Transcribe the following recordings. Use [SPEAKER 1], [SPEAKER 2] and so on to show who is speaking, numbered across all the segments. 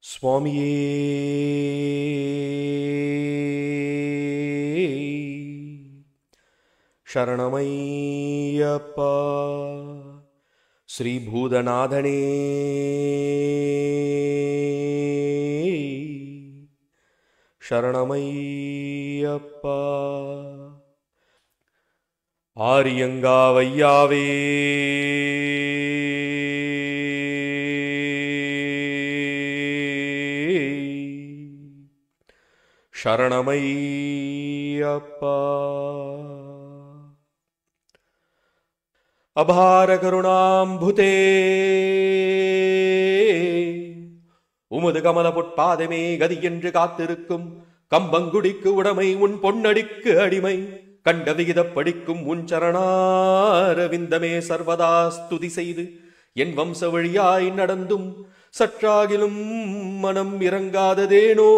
[SPEAKER 1] சுவாமியே சரணமையப்பா. ஸ்ரீ பூதநாதனே சரணமையப்பா. ஆரியங்காவையாவே சரணமையப்பா. அபார கருணாம்புதே உமது கமல பொற்பாதமே கதி என்று காத்திருக்கும் கம்பங்குடிக்கு உடைமை உன் பொன்னடிக்கு அடிமை கண்ட விகிதப் படிக்கும் உன் சரணாரவிந்தமே சர்வதா ஸ்துதி செய்து என் வம்ச வழியாய் நடந்தும் சற்றாகிலும் மனம் இறங்காததேனோ.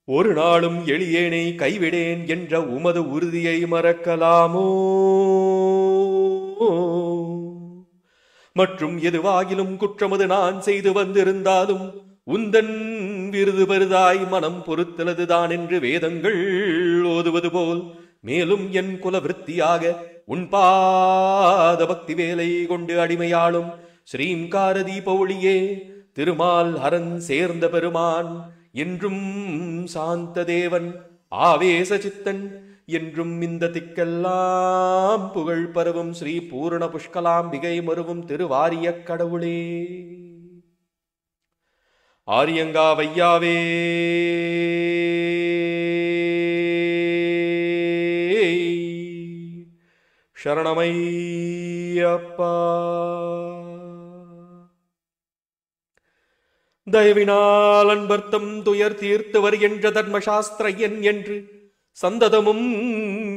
[SPEAKER 1] ஒரு நாளும் எளியேனை கைவிடேன் என்ற உமது உறுதியை மறக்கலாமோ? மற்றும் எதுவாகிலும் குற்றமது நான் செய்து வந்திருந்தாலும் உந்தன் விருது பெரிதாய் மனம் பொறுத்தலதுதான் என்று வேதங்கள் ஓதுவது போல் மேலும் என் குலவிருத்தியாக உன் பாத பக்தி வேலை கொண்டு அடிமையாளும் ஸ்ரீங்கார தீப ஒளியே திருமால் ஹரன் சேர்ந்த பெருமான் என்றும் சாந்த தேவன் ஆவேச சித்தன் என்றும் இந்த திக்கெல்லாம் புகழ் பரவும் ஸ்ரீ பூரண புஷ்கலாம்பிகை மருவும் திருவாரிய கடவுளே. ஆரியங்காவையாவே சரணமையப்பா. தயவினால் அன்பர்த்தம் துயர் தீர்த்து வருகின்ற தர்மசாஸ்திரையன் என்று சந்ததமும்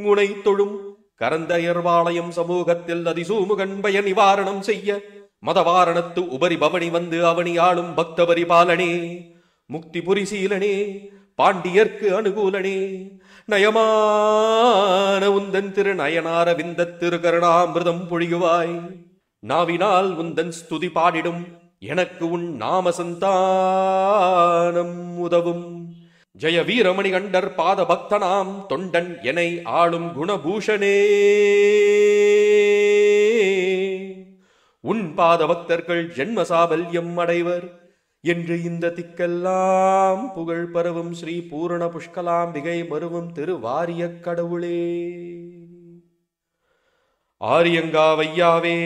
[SPEAKER 1] உனை தொழும் கரந்தயர்வாளையம் சமூகத்தில் அதிசூமுகன் பய நிவாரணம் செய்ய மதவாரணத்து உபரி பவனி வந்து அவனியாளும் பக்த பரிபாலனே முக்தி புரிசீலனே பாண்டியர்க்கு அனுகூலனே நயமான உந்தன் திரு நயனார விந்த திருகருணாமிருதம் பொழியுவாய். நாவினால் உந்தன் ஸ்துதி பாடிடும் எனக்கு உன் நாம சந்தானம் உதவும். ஜெய வீரமணி கண்டர் பாத பக்தனாம் தொண்டன் எனை ஆளும் குணபூஷணே. உன் பாத பக்தர்கள் ஜென்ம சாபல்யம் அடைவர் என்று இந்த திக்கெல்லாம் புகழ் பரவும் ஸ்ரீ பூரண புஷ்கலாம்பிகை மருவும் திருவாரிய கடவுளே. ஆரியங்காவையாவே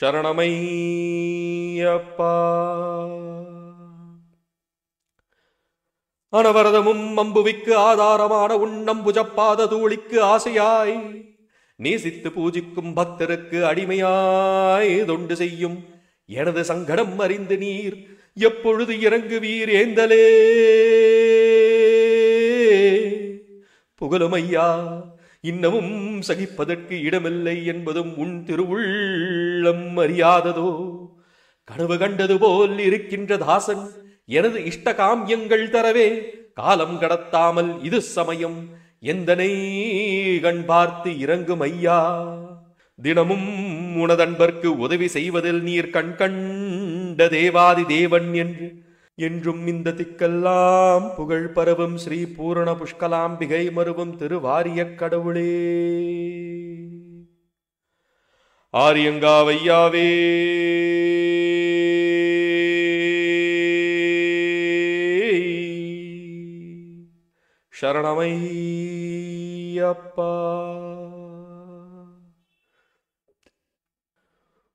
[SPEAKER 1] சரணமையப்பா. அனவரதமும் அம்புவிக்கு ஆதாரமான உன்னம்புஜப்பாத தூளிக்கு ஆசையாய் நேசித்து பூஜிக்கும் பக்தருக்கு அடிமையாய் தொண்டு செய்யும் எனது சங்கடம் அறிந்து நீர் எப்பொழுது இறங்குவீர் ஏந்தலே. புகழுமையா இன்னமும் சகிப்பதற்கு இடமில்லை என்பதும் உன் திருவுள்ளம் அறியாததோ? கனவு கண்டது போல் இருக்கின்ற தாசன் எனது இஷ்ட காமியங்கள் தரவே காலம் கடத்தாமல் இது சமயம் எந்தனை கண் பார்த்து இறங்கும் ஐயா. தினமும் உனதன்பர்க்கு உதவி செய்வதில் நீர் கண் கண்ட தேவாதி தேவன் என்று என்றும் இந்த திக்கெல்லாம் புகழ் பரவும் ஸ்ரீ பூரண புஷ்கலாம்பிகை மருவும் திருவாரிய கடவுளே. ஆரியங்காவையாவே சரணமையப்பா.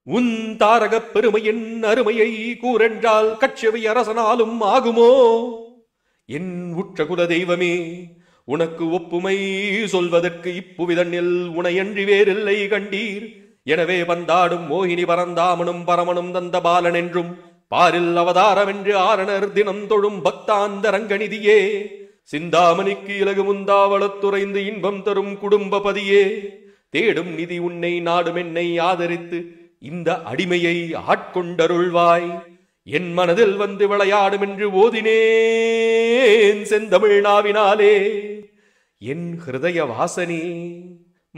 [SPEAKER 1] உன் தாரகப் பெருமையின் அருமையை கூறென்றால் கட்சவி அரசனாலும் ஆகுமோ? என் உற்ற குல தெய்வமே உனக்கு ஒப்புமை சொல்வதற்கு இப்புவிதனில் உனையன்றி வேறில்லை கண்டீர். எனவே பந்தாடும் மோகினி பரந்தாமனும் பரமனும் தந்த பாலன் என்றும் பாரில் அவதாரம் என்று ஆரணர் தினம் தொழும் பக்தாந்த ரங்கநிதியே சிந்தாமணிக்கு இலகு முந்தாவளத்துறைந்து இன்பம் தரும் குடும்ப பதியே தேடும் நிதி உன்னை நாடும் என்னை ஆதரித்து இந்த அடிமையை ஆட்கொண்டருள்வாய். என் மனதில் வந்து விளையாடும் என்று ஓதினேன் செந்தமிழ் நாவினாலே. என் ஹிருதய வாசனே.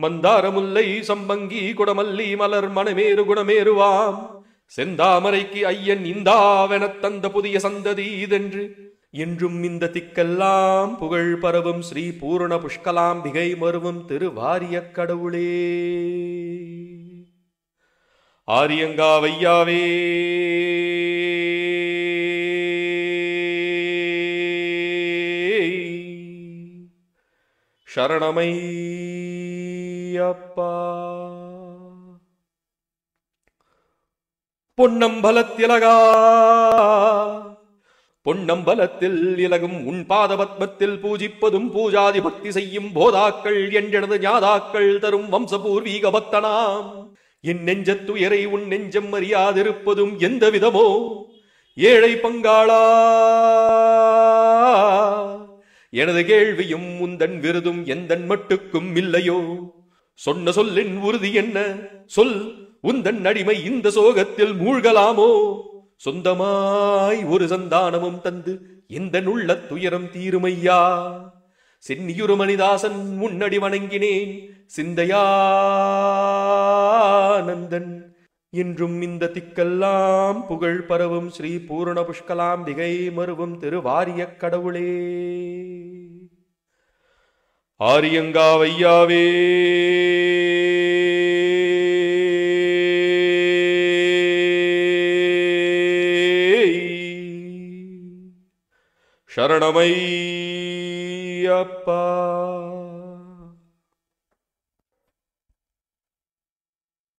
[SPEAKER 1] மந்தாரமுல்லை சம்பங்கி குடமல்லி மலர் மணமேறு குணமேறுவாம் செந்தாமரைக்கு ஐயன் இந்தாவெனத் தந்த புதிய சந்ததி இதென்று என்றும் இந்த திக்கெல்லாம் புகழ் பரவும் ஸ்ரீ பூரண புஷ்கலாம்பிகை மருவும் திருவாரியக் கடவுளே. ஆரியங்காவையாவே சரணமையப்பா. பொன்னம்பலத்திலகா பொன்னம்பலத்தில் இலகும் உன் பாத பத்மத்தில் பூஜிப்பதும் பூஜாதி பக்தி செய்யும் போதாக்கள் என்றனது ஞாதாக்கள் தரும் வம்சபூர்வீக பக்தனாம் என் நெஞ்சத்துயரை உன் நெஞ்சம் அறியாதிருப்பதும் எந்த விதமோ ஏழை பங்காளா. எனது கேள்வியும் உந்தன் விருதும் எந்தன் மட்டுக்கும் இல்லையோ. சொன்ன சொல்லின் உறுதி என்ன சொல், உந்தன் அடிமை இந்த சோகத்தில் மூழ்கலாமோ. சொந்தமாய் ஒரு சந்தானமும் தந்து இந்த உள்ள துயரம் தீருமையா. சென்னியுரு மணிதாசன் முன்னடி வணங்கினேன் சிந்தையானந்தன் என்றும் இந்த திக்கெல்லாம் புகழ் பரவும் ஸ்ரீ பூரண புஷ்கலாம்பிகை மருவும் திருவாரியக் கடவுளே. ஆரியங்காவையாவே சரணமையப்பா.